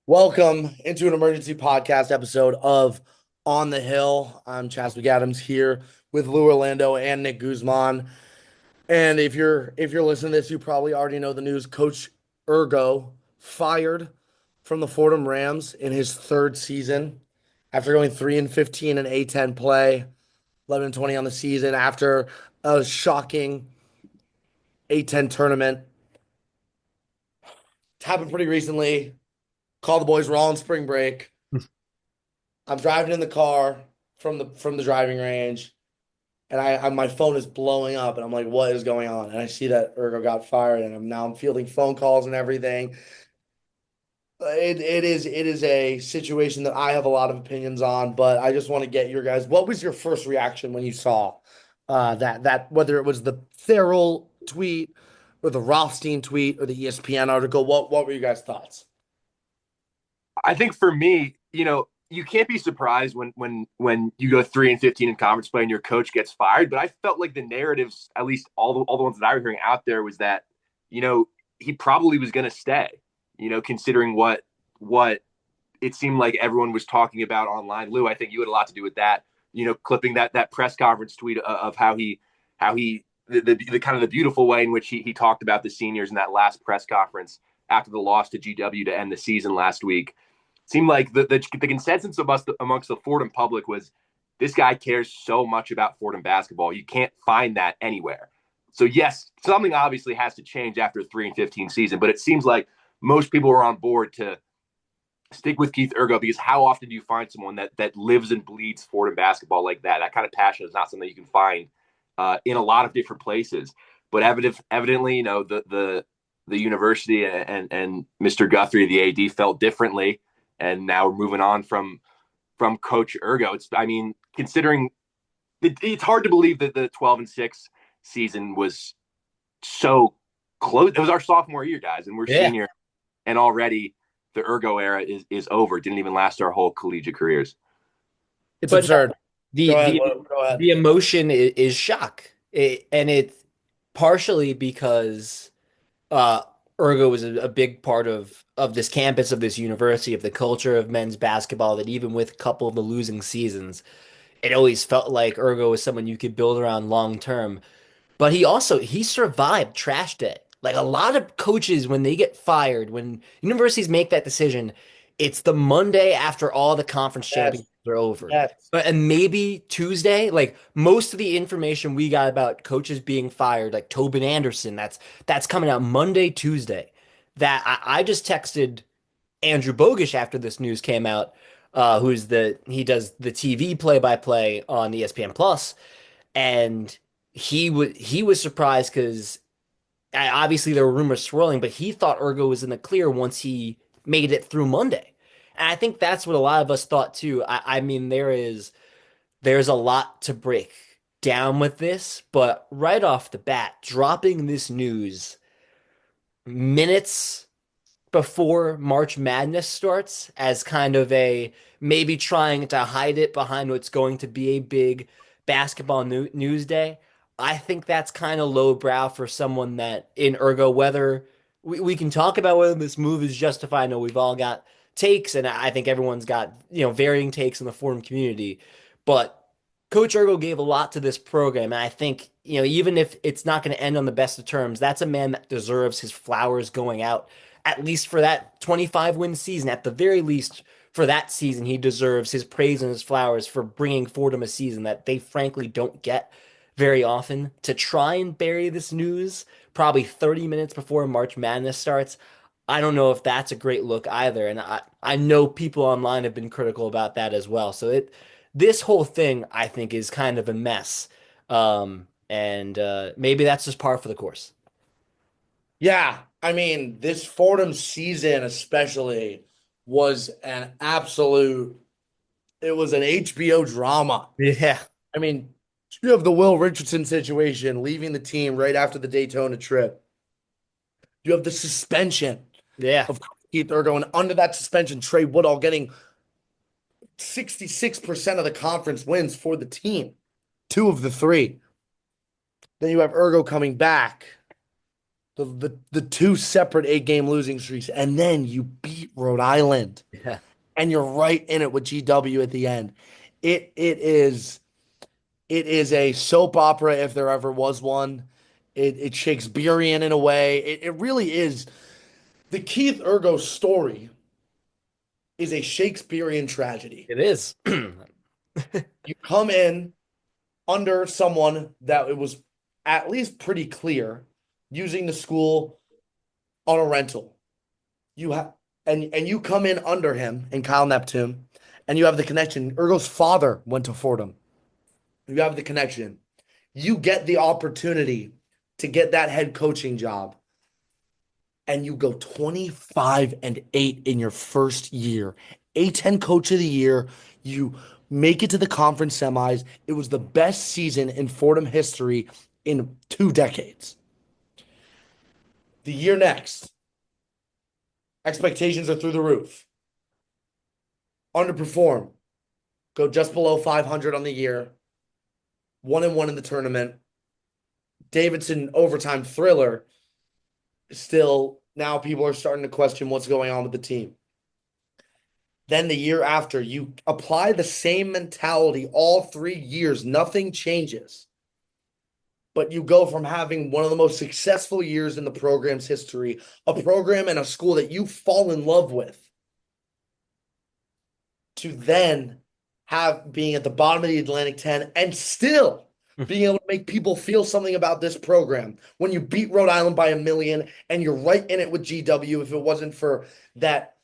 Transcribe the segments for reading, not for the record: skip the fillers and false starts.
Welcome into an emergency podcast episode of On the Hill. I'm Chaz McAdams here with Lou Orlando and Nick Guzman. And if you're listening to this, you probably already know the news. Coach Urgo fired from the Fordham Rams in his third season after going 3-15 in A10 play, 11-20 on the season after a shocking A10 tournament. It's happened pretty recently. Call the boys, we're all on spring break. I'm driving in the car from the driving range, and my phone is blowing up, and I'm like, what is going on? And I see that Urgo got fired, and I'm fielding phone calls and everything. It is a situation that I have a lot of opinions on, but I just want to get your guys. What was your first reaction when you saw that whether it was the Farrell tweet or the Rothstein tweet or the ESPN article? What were you guys' thoughts? I think for me, you can't be surprised when you go 3-15 in conference play and your coach gets fired. But I felt like the narratives, at least all the ones that I was hearing out there, was that he probably was going to stay. Considering what it seemed like everyone was talking about online. Lou, I think you had a lot to do with that. Clipping that press conference tweet of how he the kind of the beautiful way in which he talked about the seniors in that last press conference after the loss to GW to end the season last week. Seemed like the consensus amongst the Fordham public was this guy cares so much about Fordham basketball. You can't find that anywhere. So yes, something obviously has to change after a 3-15 season, but it seems like most people are on board to stick with Keith Urgo because how often do you find someone that lives and bleeds Fordham basketball like that? That kind of passion is not something you can find in a lot of different places. But evidently, the university and Mr. Guthrie, the AD, felt differently, and now we're moving on from Coach Urgo. Considering it's hard to believe that the 12-6 season was so close. It was our sophomore year, guys, and we're Yeah, senior, and already the Urgo era is over. It didn't even last our whole collegiate careers. it's But absurd. the Go ahead, the Lou, go ahead. the emotion is shock, and it's partially because uh, Urgo was a big part of this campus, of this university, of the culture of men's basketball. That even with a couple of the losing seasons, it always felt like Urgo was someone you could build around long term. But he survived trash day. Like a lot of coaches, when they get fired, when universities make that decision, it's the Monday after all the conference Yes, championships are over. yes. But and maybe Tuesday, like most of the information we got about coaches being fired, like Tobin Anderson, that's coming out Monday, Tuesday. That I just texted Andrew Bogish after this news came out, he does the TV play-by-play on ESPN Plus, and he was surprised because obviously there were rumors swirling, but he thought Urgo was in the clear once he made it through Monday. And I think that's what a lot of us thought too. I mean, there's a lot to break down with this, but right off the bat, dropping this news minutes before March Madness starts as kind of a maybe trying to hide it behind what's going to be a big basketball news day. I think that's kind of lowbrow for someone that in Urgo, whether we can talk about whether this move is justified. I know we've all got takes, and I think everyone's got, varying takes in the forum community. But Coach Urgo gave a lot to this program, and I think, even if it's not going to end on the best of terms, that's a man that deserves his flowers going out at least for that 25-win season. At the very least, for that season, he deserves his praise and his flowers for bringing Fordham a season that they frankly don't get very often. To try and bury this news probably 30 minutes before March Madness starts, I don't know if that's a great look either. And I know people online have been critical about that as well. So this whole thing, I think, is kind of a mess. And maybe that's just par for the course. Yeah, I mean, this Fordham season especially was an absolute, it was an HBO drama. Yeah. I mean, you have the Will Richardson situation, leaving the team right after the Daytona trip. You have the suspension Yeah. of Keith Urgo, and under that suspension, Trey Woodall getting 66% of the conference wins for the team, two of the three. Then you have Urgo coming back. the two separate 8-game losing streaks, and then you beat Rhode Island, Yeah. and you're right in it with GW at the end. It is a soap opera if there ever was one. It's Shakespearean in a way. It really is. The Keith Urgo story is a Shakespearean tragedy. It is. You come in under someone that it was at least pretty clear using the school on a rental. You have and you come in under him and Kyle Neptune, and you have the connection. Urgo's father went to Fordham. You have the connection. You get the opportunity to get that head coaching job, and you go 25-8 in your first year. A10 coach of the year. You make it to the conference semis. It was the best season in Fordham history in 2 decades. The year next, expectations are through the roof. Underperform. Go just below 500 on the year. 1-1 in the tournament. Davidson overtime thriller. Still, now people are starting to question what's going on with the team. Then the year after, you apply the same mentality all 3 years. Nothing changes. But you go from having one of the most successful years in the program's history, a program and a school that you fall in love with, to then being at the bottom of the Atlantic 10 and still being able to make people feel something about this program. When you beat Rhode Island by 1 million and you're right in it with GW, if it wasn't for that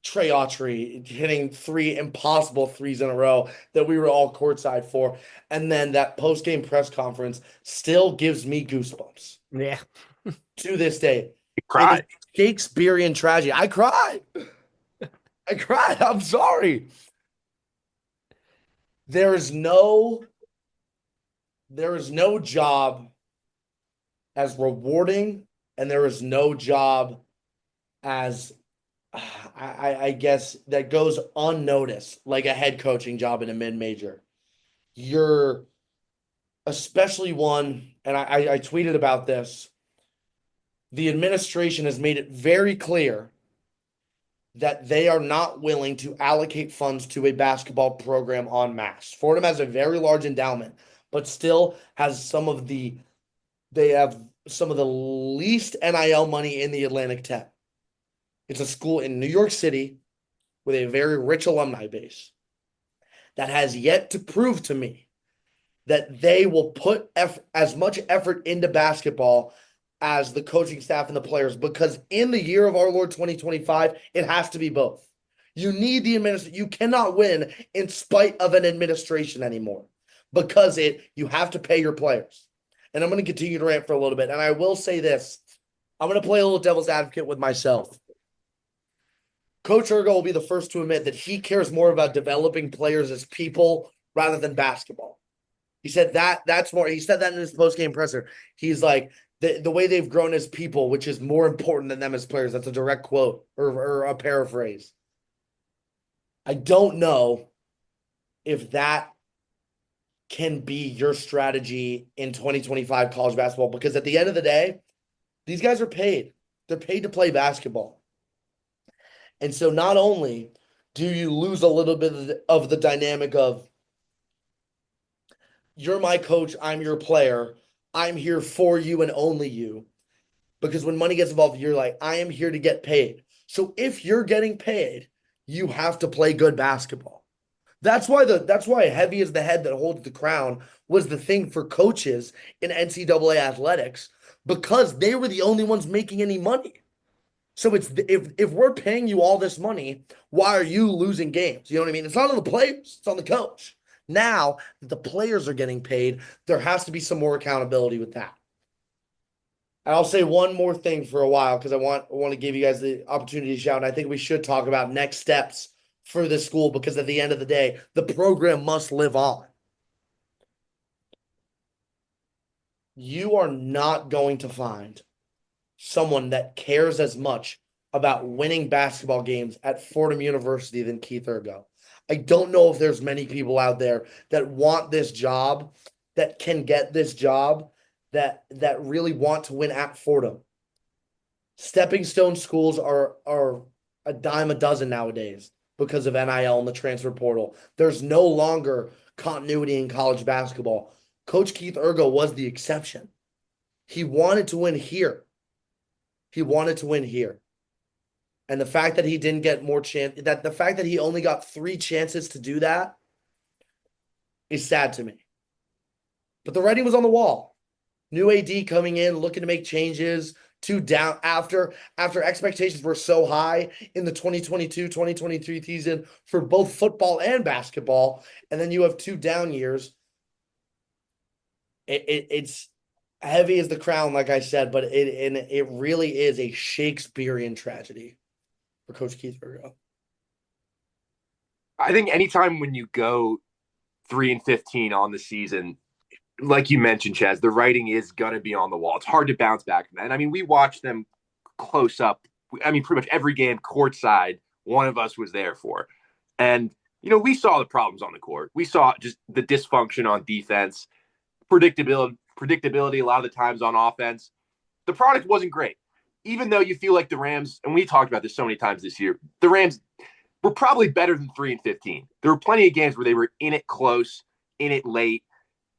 Trey Autry hitting 3 impossible threes in a row that we were all courtside for. And then that post-game press conference still gives me goosebumps. Yeah. To this day. You cried. Shakespearean tragedy. I cried. I'm sorry. There is no job as rewarding, and there is no job as I guess that goes unnoticed, like a head coaching job in a mid-major. You're especially one, and I tweeted about this. The administration has made it very clear that they are not willing to allocate funds to a basketball program en masse. Fordham has a very large endowment, but still has some of the least NIL money in the Atlantic 10. It's a school in New York City with a very rich alumni base that has yet to prove to me that they will put as much effort into basketball as the coaching staff and the players, because in the year of our Lord 2025, it has to be both. You need the administration. You cannot win in spite of an administration anymore, because you have to pay your players. And I'm going to continue to rant for a little bit. And I will say this. I'm going to play a little devil's advocate with myself. Coach Urgo will be the first to admit that he cares more about developing players as people rather than basketball. He said that's more. He said that in his post-game presser. He's like, the way they've grown as people, which is more important than them as players. That's a direct quote or a paraphrase. I don't know if that can be your strategy in 2025 college basketball, because at the end of the day, these guys are paid. They're paid to play basketball. And so not only do you lose a little bit of the dynamic of, you're my coach, I'm your player, I'm here for you and only you. Because when money gets involved, you're like, I am here to get paid. So if you're getting paid, you have to play good basketball. That's why heavy is the head that holds the crown was the thing for coaches in NCAA athletics, because they were the only ones making any money. So if we're paying you all this money, why are you losing games? You know what I mean? It's not on the players, it's on the coach. Now that the players are getting paid, there has to be some more accountability with that. And I'll say one more thing for a while, because I want to give you guys the opportunity to shout. And I think we should talk about next steps for this school, because at the end of the day, the program must live on. You are not going to find someone that cares as much about winning basketball games at Fordham University than Keith Urgo. I don't know if there's many people out there that want this job, that can get this job, that really want to win at Fordham. Stepping stone schools are a dime a dozen nowadays because of NIL and the transfer portal. There's no longer continuity in college basketball. Coach Keith Urgo was the exception. He wanted to win here. He wanted to win here. And the fact that he didn't get more chance, that the fact that he only got 3 chances to do that is sad to me. But the writing was on the wall. New AD coming in, looking to make changes, 2 down after expectations were so high in the 2022-2023 season for both football and basketball, and then you have 2 down years. It's heavy as the crown, like I said, but it really is a Shakespearean tragedy for Coach Keith Urgo. I think anytime when you go 3-15 on the season, like you mentioned, Chaz, the writing is going to be on the wall. It's hard to bounce back from that. And I mean, we watched them close up. I mean, pretty much every game courtside, one of us was there for. And, we saw the problems on the court. We saw just the dysfunction on defense, predictability a lot of the times on offense. The product wasn't great. Even though you feel like the Rams, and we talked about this so many times this year, the Rams were probably better than 3-15. There were plenty of games where they were in it close, in it late,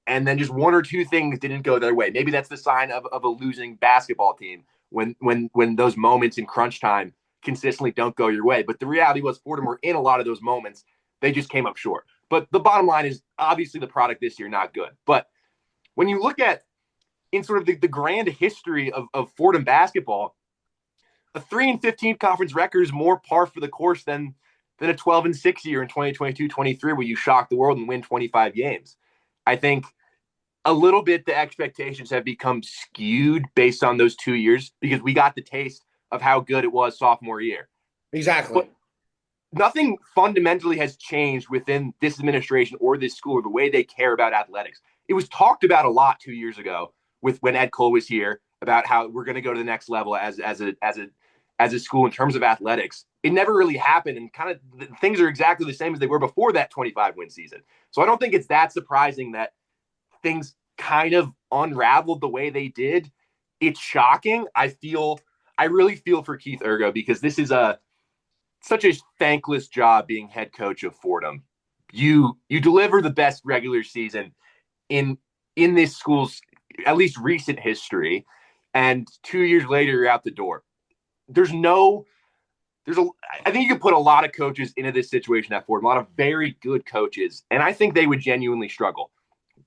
and then just one or two things didn't go their way. Maybe that's the sign of a losing basketball team when those moments in crunch time consistently don't go your way. But the reality was Fordham were in a lot of those moments. They just came up short. But the bottom line is obviously the product this year, not good. But when you look at in sort of the grand history of Fordham basketball, a 3-15 conference record is more par for the course than a 12-6 year in 2022-23 where you shock the world and win 25 games. I think a little bit the expectations have become skewed based on those 2 years because we got the taste of how good it was sophomore year. Exactly. But nothing fundamentally has changed within this administration or this school or the way they care about athletics. It was talked about a lot 2 years ago when Ed Cole was here about how we're going to go to the next level as a school in terms of athletics. It never really happened, and kind of things are exactly the same as they were before that 25-win season. So I don't think it's that surprising that things kind of unraveled the way they did. It's shocking. I really feel for Keith Urgo because this is such a thankless job being head coach of Fordham. You deliver the best regular season in this school's at least recent history, and 2 years later you're out the door. I think you could put a lot of coaches into this situation at Fordham, a lot of very good coaches, and I think they would genuinely struggle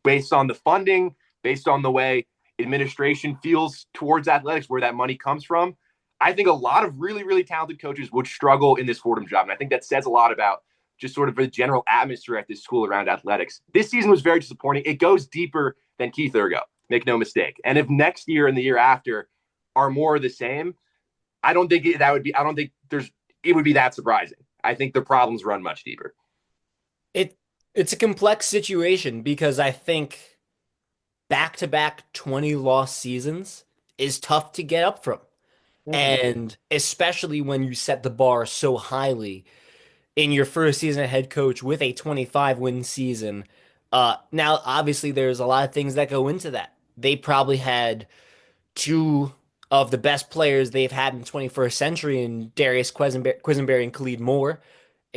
based on the funding, based on the way administration feels towards athletics, where that money comes from. I think a lot of really, really talented coaches would struggle in this Fordham job, and I think that says a lot about just sort of the general atmosphere at this school around athletics. This season was very disappointing. It goes deeper than Keith Urgo, make no mistake. And if next year and the year after are more of the same, I don't think it would be that surprising. I think the problems run much deeper. It's a complex situation because I think back-to-back 20-loss seasons is tough to get up from. Mm-hmm. And especially when you set the bar so highly in your first season as head coach with a 25-win season. Now, obviously, there's a lot of things that go into that. They probably had two of the best players they've had in the 21st century in Darius Quisenberry and Khalid Moore.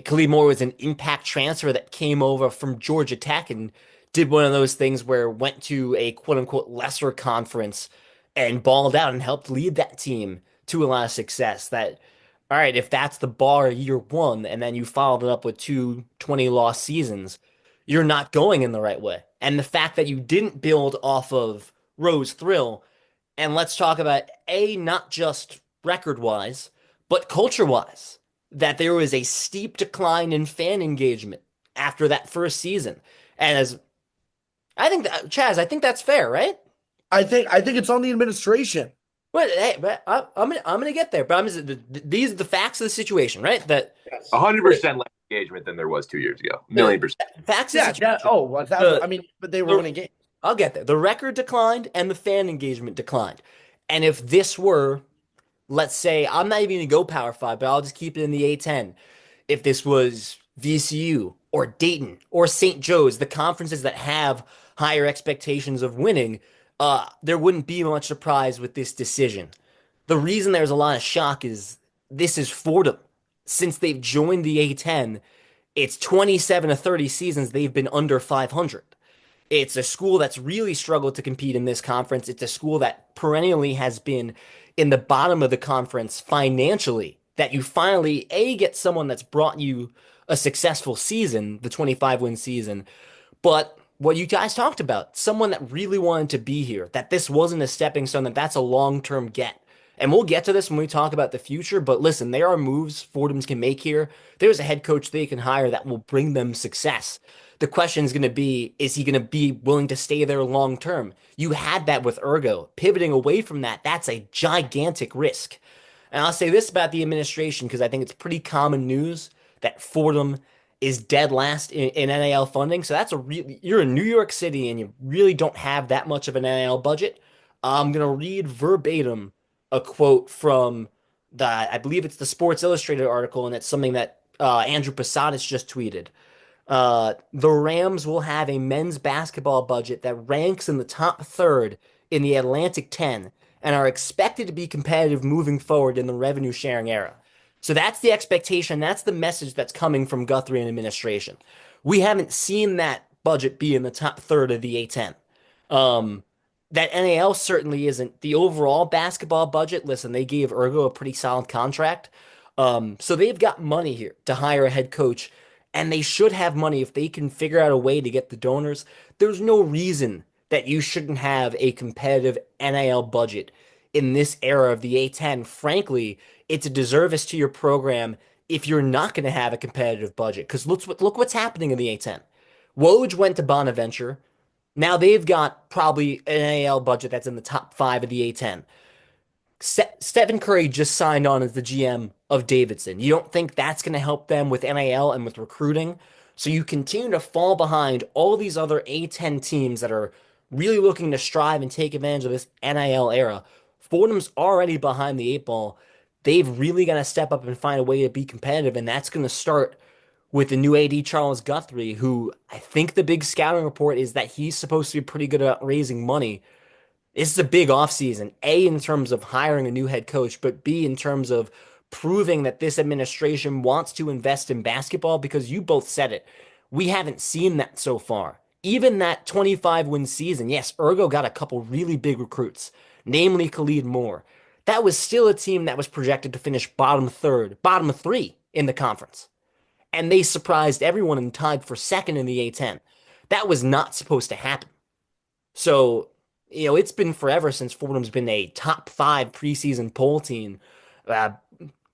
Khalid Moore was an impact transfer that came over from Georgia Tech and did one of those things where went to a quote-unquote lesser conference and balled out and helped lead that team to a lot of success. That, all right, if that's the bar year one, and then you followed it up with 2 20-loss seasons, you're not going in the right way. And the fact that you didn't build off of Rose Thrill, and let's talk about not just record-wise, but culture-wise, that there was a steep decline in fan engagement after that first season. And Chaz, I think that's fair, right? I think it's on the administration. But I'm gonna get there. But these are the facts of the situation, right? That 100% less engagement than there was 2 years ago. 1,000,000%. Facts of the situation. Oh, 1,000. But they were winning games. I'll get there. The record declined and the fan engagement declined. And if this were, let's say, I'm not even going to go Power 5, but I'll just keep it in the A10. If this was VCU or Dayton or St. Joe's, the conferences that have higher expectations of winning, there wouldn't be much surprise with this decision. The reason there's a lot of shock is this is Fordham. Since they've joined the A10, it's 27 to 30 seasons they've been under 500. It's a school that's really struggled to compete in this conference. It's a school that perennially has been in the bottom of the conference financially. That you finally, A, get someone that's brought you a successful season, the 25-win season, but what you guys talked about, someone that really wanted to be here, that this wasn't a stepping stone, that that's a long-term get. And we'll get to this when we talk about the future, but listen, there are moves Fordham's can make here. There's a head coach they can hire that will bring them success. The question is going to be, is he going to be willing to stay there long term? You had that with Urgo. Pivoting away from that, that's a gigantic risk. And I'll say this about the administration because I think it's pretty common news that Fordham is dead last in NIL funding. So that's a really, you're in New York City and you really don't have that much of an NIL budget. I'm gonna read verbatim a quote from I believe it's the Sports Illustrated article, and it's something that Andrew Posadas just tweeted. The Rams will have a men's basketball budget that ranks in the top third in the Atlantic 10 and are expected to be competitive moving forward in the revenue sharing era. So that's the expectation. That's the message that's coming from Guthrie and administration. We haven't seen that budget be in the top third of the A10. Um, that NAL certainly isn't the overall basketball budget. Listen, they gave Urgo a pretty solid contract. So they've got money here to hire a head coach, and they should have money if they can figure out a way to get the donors. There's no reason that you shouldn't have a competitive NIL budget in this era of the A10. Frankly, it's a disservice to your program if you're not going to have a competitive budget. Because look what's happening in the A10. Woj went to Bonaventure. Now they've got probably an NIL budget that's in the top five of the A10. Stephen Curry just signed on as the GM of Davidson. You don't think that's going to help them with NIL and with recruiting? So you continue to fall behind all these other A10 teams that are really looking to strive and take advantage of this NIL era. Fordham's already behind the eight ball. They've really got to step up and find a way to be competitive, and that's going to start with the new AD Charles Guthrie, who I think the big scouting report is that he's supposed to be pretty good at raising money. This is a big offseason, A, in terms of hiring a new head coach, but B, in terms of proving that this administration wants to invest in basketball because you both said it. We haven't seen that so far. Even that 25-win season, yes, Urgo got a couple really big recruits, namely Khalid Moore. That was still a team that was projected to finish bottom third, bottom three in the conference. And they surprised everyone and tied for second in the A10. That was not supposed to happen. So, it's been forever since Fordham's been a top five preseason poll team. Uh,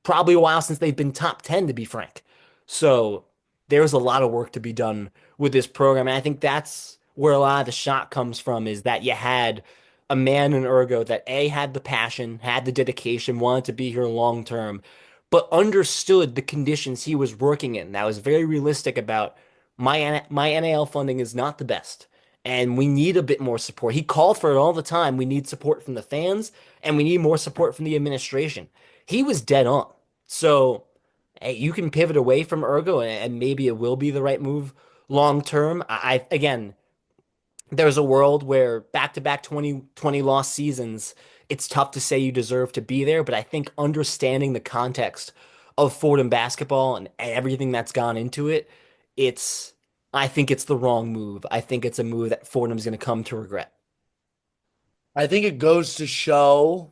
Probably a while since they've been top 10, to be frank. So there's a lot of work to be done with this program. And I think that's where a lot of the shot comes from, is that you had a man in Urgo that A, had the passion, had the dedication, wanted to be here long term, but understood the conditions he was working in. That was very realistic about my NAL funding is not the best. And we need a bit more support. He called for it all the time. We need support from the fans, and we need more support from the administration. He was dead on. So, hey, you can pivot away from Urgo, and maybe it will be the right move long term. Again, there's a world where back-to-back 2020 loss seasons, it's tough to say you deserve to be there, but I think understanding the context of Fordham basketball and everything that's gone into it, it's I think it's the wrong move. I think it's a move that Fordham's going to come to regret. I think it goes to show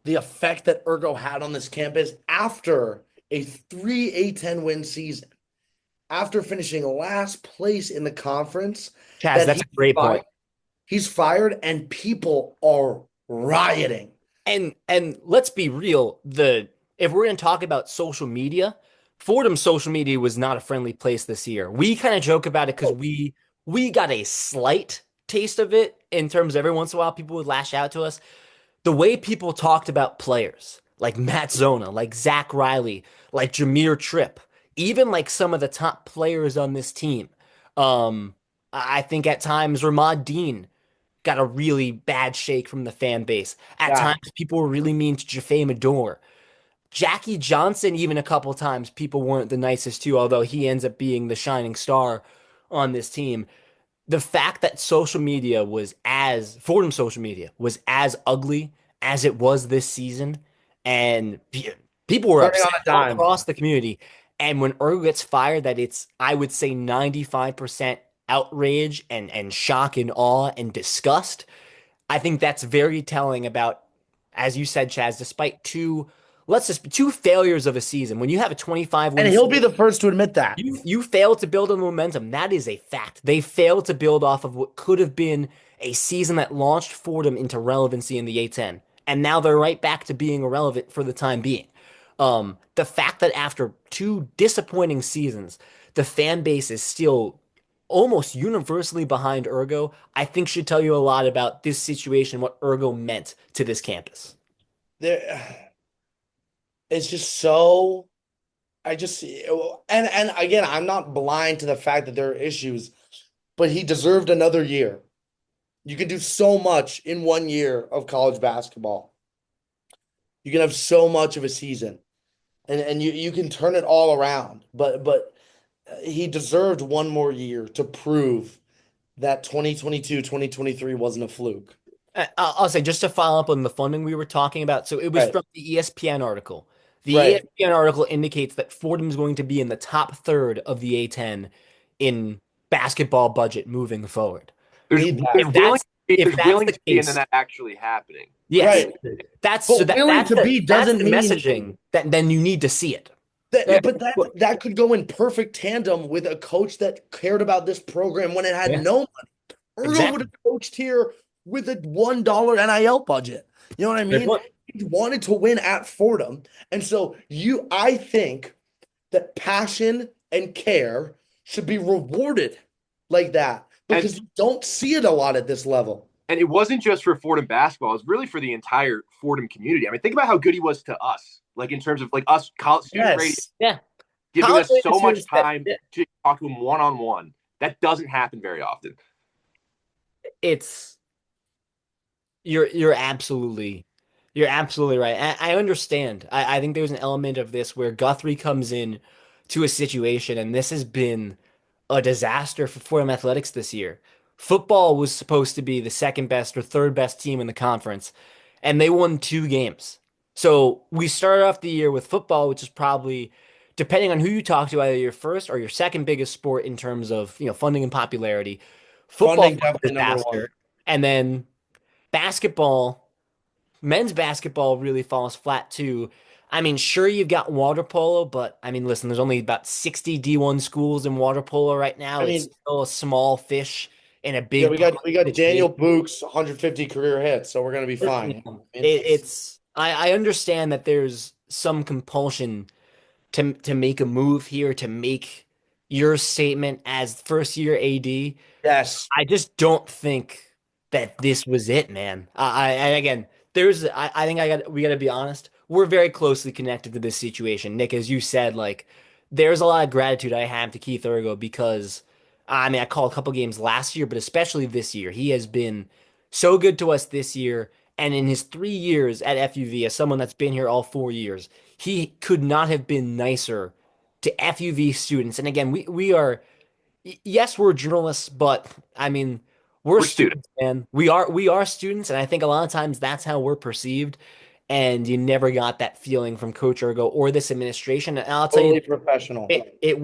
the effect that Urgo had on this campus after a 3 A10 win season, after finishing last place in the conference, Chaz, that that's a great point. he's fired and people are rioting. And let's be real, the if we're going to talk about social media, Fordham's social media was not a friendly place this year. We kind of joke about it because we got a slight taste of it in terms of every once in a while people would lash out to us. The way people talked about players like Matt Zona, like Zach Riley, like Jameer Tripp, even like some of the top players on this team. I think at times Ramad Dean got a really bad shake from the fan base. At Yeah. times, people were really mean to Jaffe Mador. Jackie Johnson, even a couple times, people weren't the nicest too, although he ends up being the shining star on this team. The fact that Fordham social media was as ugly as it was this season, and people were Turning on upset a all dime. across the community. And when Urgo gets fired, that it's, I would say, 95% outrage and shock and awe and disgust. I think that's very telling about, as you said, Chaz, despite two failures of a season, when you have a 25 And win he'll season, be the first to admit that. you failed to build on momentum. That is a fact. They failed to build off of what could have been a season that launched Fordham into relevancy in the A10. And now they're right back to being irrelevant for the time being. The fact that after two disappointing seasons, the fan base is still almost universally behind Urgo, I think should tell you a lot about this situation, what Urgo meant to this campus. There, it's just so. I just and again, I'm not blind to the fact that there are issues, but he deserved another year. You can do so much in 1 year of college basketball. You can have so much of a season, and you can turn it all around. But he deserved one more year to prove that 2022, 2023 wasn't a fluke. I'll say, just to follow up on the funding we were talking about. So it was Right, from the ESPN article. The right. ESPN article indicates that Fordham's going to be in the top third of the A10 in basketball budget moving forward. There's Need that. there's If willing that's if there's that's willing the to be, and then case, that actually happening. yes, Right. that's so But willing to be that's doesn't the mean messaging that then you need to see it. Yeah, that, but that could go in perfect tandem with a coach that cared about this program when it had Yeah, no money. Urgo would exactly. have coached here with a $1 NIL budget. You know what I Good mean? point. He wanted to win at Fordham. And so I think that passion and care should be rewarded like that and because you don't see it a lot at this level. and it wasn't just for Fordham basketball; it was really for the entire Fordham community. I mean, think about how good he was to us, like in terms of like us college student radio Yes. Yeah, giving college us so much students that time to talk to him one on one. That doesn't happen very often. it's you're absolutely right. I understand. I think there's an element of this where Guthrie comes in to a situation, and this has been a disaster for Fordham Athletics this year. Football was supposed to be the second best or third best team in the conference, and they won two games. So we started off the year with football, which is probably, depending on who you talk to, either your first or your second biggest sport in terms of, funding and popularity. Football Funding was a definitely number one. disaster, and then basketball, men's basketball really falls flat too. I mean, sure, you've got water polo, but I mean, listen, there's only about 60 D1 schools in water polo right now. I It's mean, still a small fish in a yeah, big we got situation. Daniel Book's 150 career hits, so we're gonna be fine. I understand that there's some compulsion to make a move here, to make your statement as first year AD. Yes. I just don't think that this was it, man. And again, I think we got to be honest. We're very closely connected to this situation, Nick. As you said, like, there's a lot of gratitude I have to Keith Urgo because, I mean, I called a couple games last year, but especially this year, he has been so good to us this year. And in his 3 years at FUV, as someone that's been here all 4 years, he could not have been nicer to FUV students. And again, we are yes, we're journalists, but I mean, we're We're students. students, man. We are students, and I think a lot of times that's how we're perceived. And you never got that feeling from Coach Urgo or this administration. And I'll tell you, Totally professional. it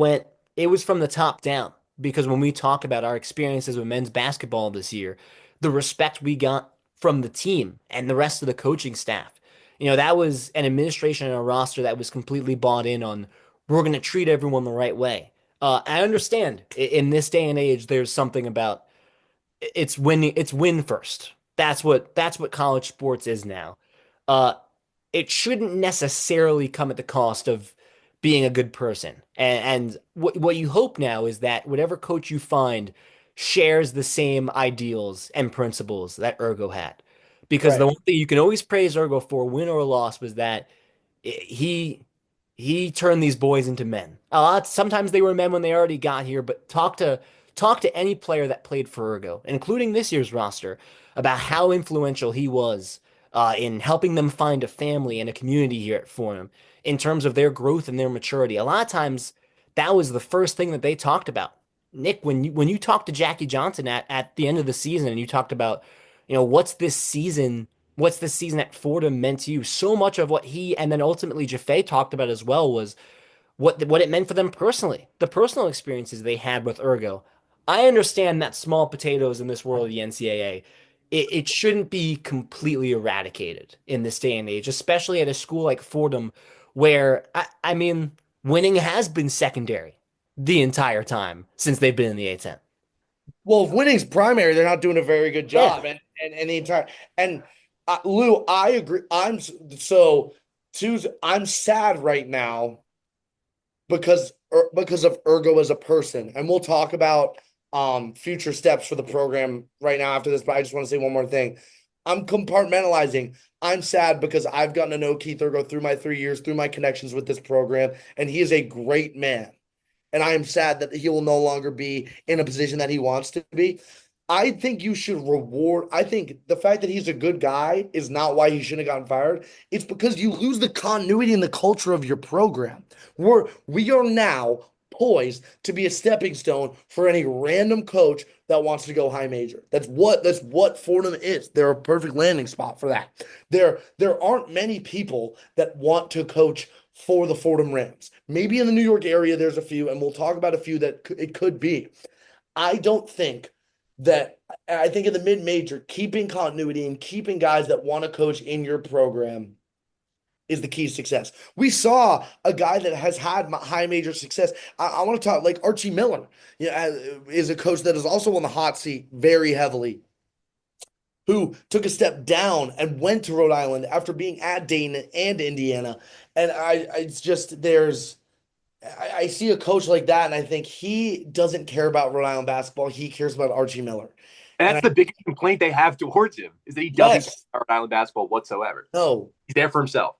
was from the top down because when we talk about our experiences with men's basketball this year, the respect we got from the team and the rest of the coaching staff, that was an administration and a roster that was completely bought in on we're going to treat everyone the right way. I understand in this day and age, there's something about it's win first. That's what college sports is now. Uh, it shouldn't necessarily come at the cost of being a good person. And what you hope now is that whatever coach you find shares the same ideals and principles that Urgo had. Because the Right. one thing you can always praise Urgo for, win or loss, was that he he turned these boys into men. Sometimes they were men when they already got here, but talk to any player that played for Urgo, including this year's roster, about how influential he was in helping them find a family and a community here at Fordham in terms of their growth and their maturity. A lot of times, that was the first thing that they talked about. Nick, when you talked to Jackie Johnson at the end of the season and you talked about, what's this season what's the season at Fordham meant to you? So much of what he and then ultimately Jaffe talked about as well was what it meant for them personally, the personal experiences they had with Urgo. I understand that small potatoes in this world of the NCAA, it shouldn't be completely eradicated in this day and age, especially at a school like Fordham, where I mean, winning has been secondary the entire time since they've been in the A10. Well, if winning's primary, they're not doing a very good Yeah. job, and the entire and Lou, I agree. So I'm sad right now because of Urgo as a person, and we'll talk about future steps for the program right now after this. But I just want to say one more thing. I'm compartmentalizing. I'm sad because I've gotten to know Keith Urgo through my 3 years, through my connections with this program, and he is a great man. And I am sad that he will no longer be in a position that he wants to be. I think you should reward. I think the fact that he's a good guy is not why he shouldn't have gotten fired. It's because you lose the continuity and the culture of your program. We are now poised to be a stepping stone for any random coach that wants to go high major. That's what Fordham is. They're a perfect landing spot for that. There aren't many people that want to coach for the Fordham Rams. Maybe in the New York area there's a few, and we'll talk about a few that it could be. I don't think that I think in the mid-major, keeping continuity and keeping guys that want to coach in your program is the key to success. We saw a guy that has had high major success. I want to talk like Archie Miller, is a coach that is also on the hot seat very heavily, who took a step down and went to Rhode Island after being at Dayton and Indiana. And it's just I see a coach like that, and I think he doesn't care about Rhode Island basketball. He cares about Archie Miller. And And that's the biggest complaint they have towards him is that he doesn't care yes, about Rhode Island basketball whatsoever. no. He's there for himself.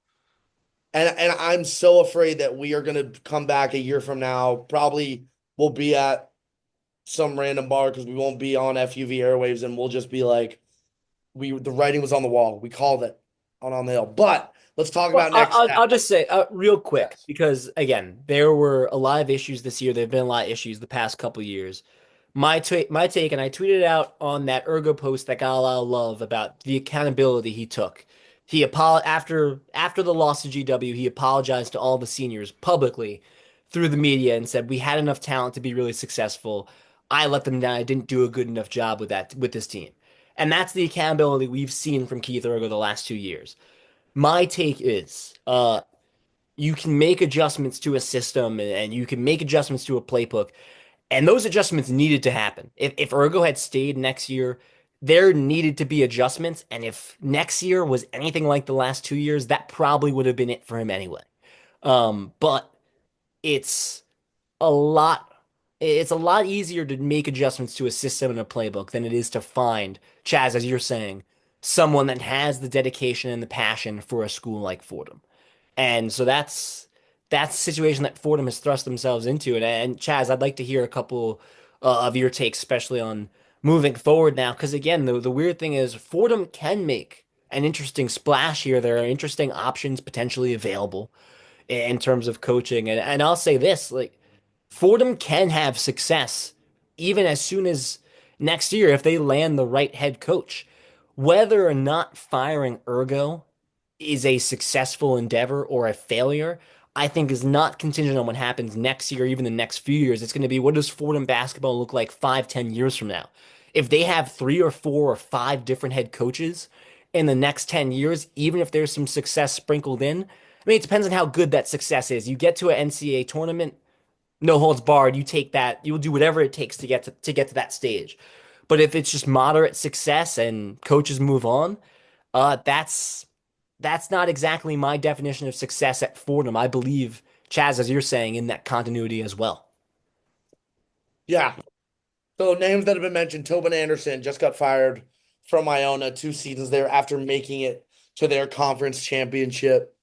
And I'm so afraid that we are going to come back a year from now. Probably we'll be at some random bar because we won't be on FUV airwaves, and we'll just be like, the writing was on the wall. We called it on the hill. But let's talk Well, about next I'll step. just say real quick Yes. because again, there were a lot of issues this year. There've been a lot of issues the past couple years. My take, and I tweeted out on that Urgo post that got a lot of love about the accountability he took. After the loss to GW, he apologized to all the seniors publicly through the media and said we had enough talent to be really successful. I let them down. I didn't do a good enough job with this team. And that's the accountability we've seen from Keith Urgo the last 2 years. My take is you can make adjustments to a system and you can make adjustments to a playbook, and those adjustments needed to happen. If Urgo had stayed next year, there needed to be adjustments. And if next year was anything like the last 2 years, that probably would have been it for him anyway. But it's a lot it's a lot easier to make adjustments to a system and a playbook than it is to find, Chaz, as you're saying, someone that has the dedication and the passion for a school like Fordham. And so that's the situation that Fordham has thrust themselves into. And Chaz, I'd like to hear a couple of your takes, especially on moving forward now, because again, the weird thing is Fordham can make an interesting splash here. There are interesting options potentially available in terms of coaching. And I'll say this, like Fordham can have success even as soon as next year if they land the right head coach. Whether or not firing Urgo is a successful endeavor or a failure, I think is not contingent on what happens next year, or even the next few years. It's going to be what does Fordham basketball look like 5, 10 years from now? If they have 3 or 4 or 5 different head coaches in the next 10 years, even if there's some success sprinkled in, I mean, it depends on how good that success is. You get to an NCAA tournament, no holds barred. You take that. You'll do whatever it takes to get to that stage. But if it's just moderate success and coaches move on, that's not exactly my definition of success at Fordham. I believe, Chaz, as you're saying, in that continuity as well. Yeah. So names that have been mentioned, Tobin Anderson just got fired from Iona 2 seasons there after making it to their conference championship.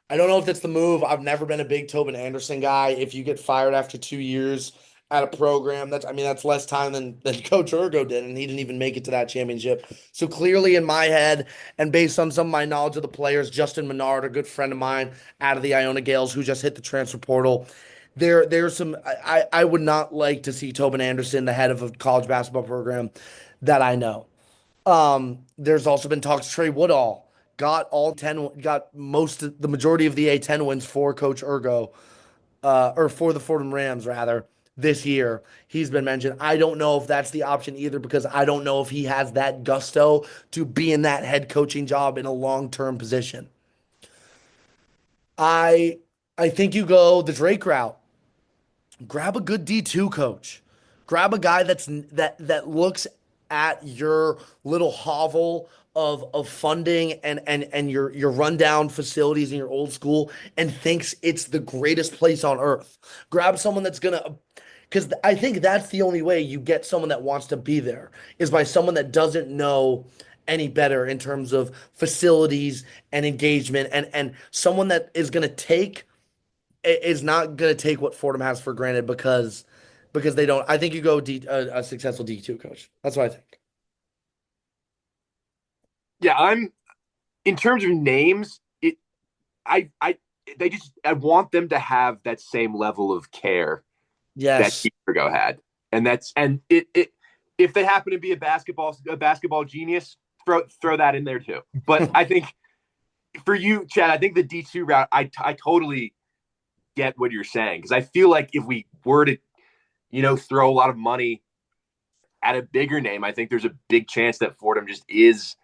I don't know if that's the move. I've never been a big Tobin Anderson guy. If you get fired after 2 years at a program, that's less time than Coach Urgo did, and he didn't even make it to that championship. So clearly in my head, and based on some of my knowledge of the players, Justin Menard, a good friend of mine out of the Iona Gales, who just hit the transfer portal. There's some I would not like to see Tobin Anderson the head of a college basketball program that I know. There's also been talks. Trey Woodall got the majority of the A10 wins for Coach Urgo, or for the Fordham Rams rather this year. He's been mentioned. I don't know if that's the option either because I don't know if he has that gusto to be in that head coaching job in a long-term position. I I think you go the Drake route. Grab a good D2 coach. Grab a guy that looks at your little hovel of funding and your rundown facilities in your old school and thinks it's the greatest place on earth. Grab someone that's gonna because I think that's the only way you get someone that wants to be there is by someone that doesn't know any better in terms of facilities and engagement and someone that is not going to take what Fordham has for granted because they don't. I think you go a successful D2 coach. That's what I think. Yeah, I'm in terms of names, I they just I want them to have that same level of care that Yes. Urgo had. And that's and it if they happen to be a basketball genius, throw that in there too. But I think for you, Chad, I think the D2 route, I totally get what you're saying because I feel like if we were to, throw a lot of money at a bigger name, I think there's a big chance that Fordham just is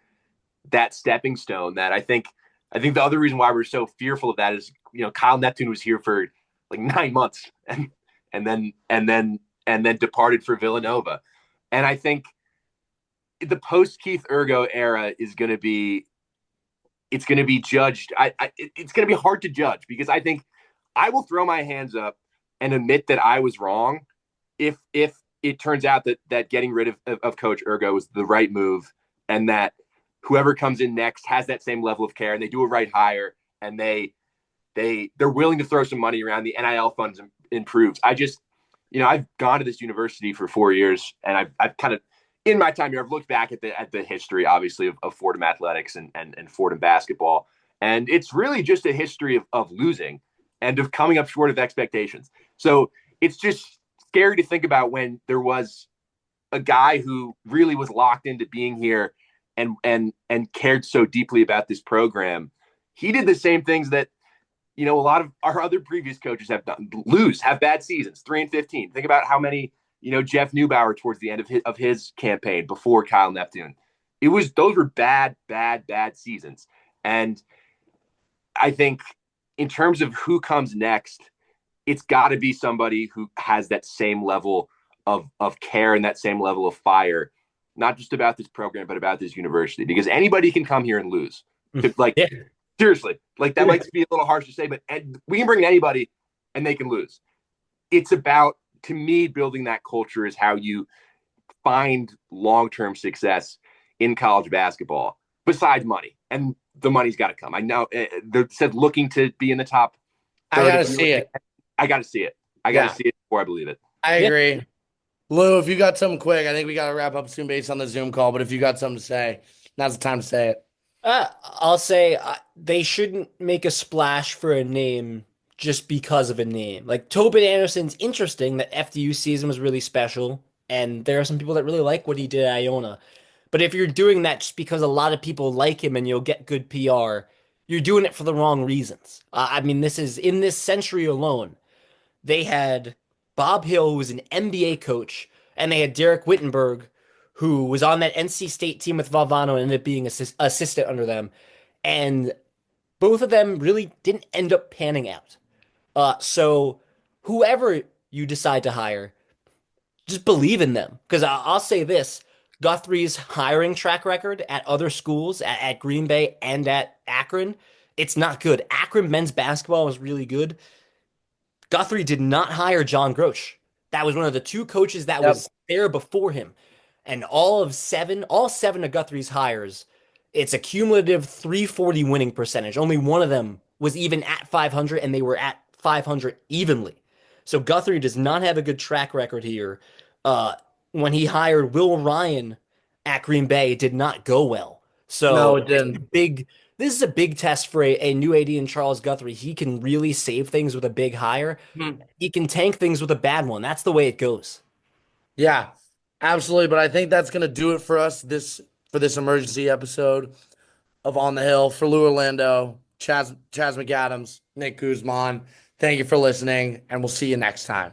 that stepping stone. That I think the other reason why we're so fearful of that is Kyle Neptune was here for like 9 months and then departed for Villanova, and I think the post Keith Urgo era is going to be it's going to be judged. It's going to be hard to judge because I think I will throw my hands up and admit that I was wrong if it turns out that getting rid of Coach Urgo was the right move and that whoever comes in next has that same level of care and they do a right hire and they're willing to throw some money around, the NIL funds improves. I've gone to this university for 4 years and I've kind of in my time here, I've looked back at the history, obviously, of Fordham Athletics and Fordham basketball. And it's really just a history of losing and of coming up short of expectations. So it's just scary to think about when there was a guy who really was locked into being here and cared so deeply about this program. He did the same things that, a lot of our other previous coaches have done, have bad seasons, 3-15. Think about how many, Jeff Neubauer towards the end of his campaign before Kyle Neptune. Those were bad seasons. And I think in terms of who comes next, it's got to be somebody who has that same level of care and that same level of fire, not just about this program, but about this university, because anybody can come here and lose. Yeah. Seriously, like that might be a little harsh to say, but we can bring in anybody and they can lose. It's about, to me, building that culture is how you find long-term success in college basketball besides money. And the money's got to come. I know they said looking to be in the top. I got to see it. I got to see it. I got to see it before I believe it. I agree. Lou, if you got something quick, I think we got to wrap up soon based on the Zoom call. But if you got something to say, now's the time to say it. I'll say they shouldn't make a splash for a name just because of a name. Like Tobin Anderson's interesting. That FDU season was really special, and there are some people that really like what he did at Iona. But if you're doing that just because a lot of people like him and you'll get good PR, you're doing it for the wrong reasons. I mean, this is in this century alone. They had Bob Hill, who was an NBA coach, and they had Derek Wittenberg, who was on that NC State team with Valvano and ended up being assistant under them. And both of them really didn't end up panning out. So whoever you decide to hire, just believe in them. Because I'll say this, Guthrie's hiring track record at other schools, at Green Bay and at Akron, it's not good. Akron men's basketball was really good. Guthrie did not hire John Grosh. That was one of the two coaches that was there before him. And all seven of Guthrie's hires, it's a cumulative 340 winning percentage. Only one of them was even at 500, and they were at 500 evenly. So Guthrie does not have a good track record here. When he hired Will Ryan at Green Bay, it did not go well. So No, it didn't. this is a big test for a new AD in Charles Guthrie. He can really save things with a big hire. He can tank things with a bad one. That's the way it goes. Yeah, absolutely. But I think that's going to do it for us this for this emergency episode of On the Hill. For Lou Orlando, Chaz McAdams, Nick Guzman, thank you for listening, and we'll see you next time.